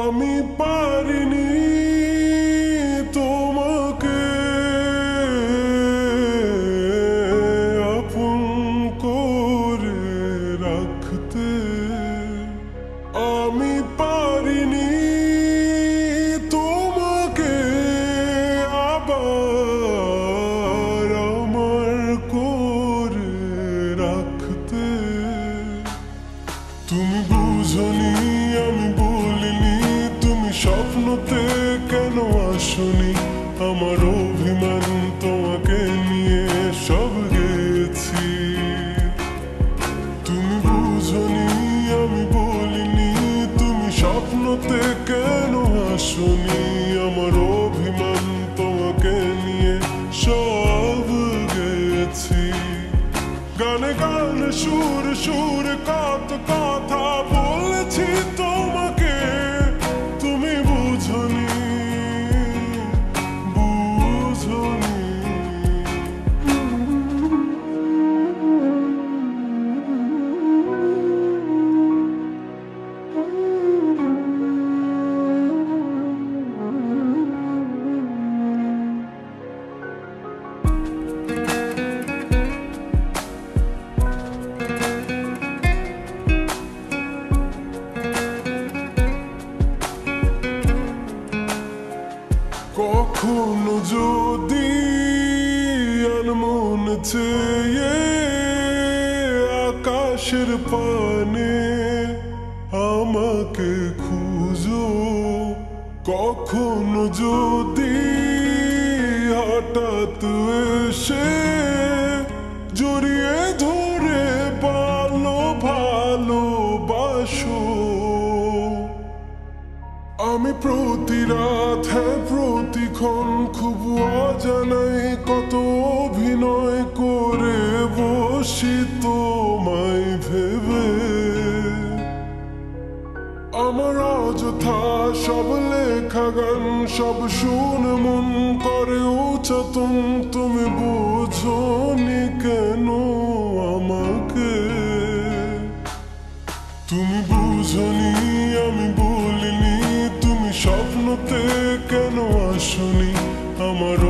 আমি পারিনি তোমাকে আপন করে রাখতে, আমি পারিনি তোমাকে আবার আমার করে রাখতে। তুমি বুঝনি আমি বলিনি, তুমি স্বপ্নতে কেন আসনি, আমার অভিমান তোমাকে নিয়ে সব গেছি। তুমি বুঝনি আমি বলিনি, তুমি স্বপ্নতে কেন আসনি, আমার অভিমান তোমাকে নিয়ে সব গেছি। গানে গানে সুর সুর কত কথা বলেছি তোমাকে, তুমি বুঝনি বুঝনি। কখনো যদি আনমন চেয়ে আকাশের পানে আমাকে খুঁজো, কখনো যদি হঠাৎ এসে জড়িয়ে ধরে ভালো ভালোবাসো, আমি প্রতি রাত হ্যাঁ প্রতিক্ষণ খুব অজানাই কত অভিনয় করে বসি তোমায় ভেবে। আমার অযথা সব লেখা গান সব শুনে মন করে উচ্চাতন, তুমি বোঝনি কেন আমাকে। তুমি বুঝনি আমি বলিনি, তুমি স্বপ্নতে কেন আসনি, আমার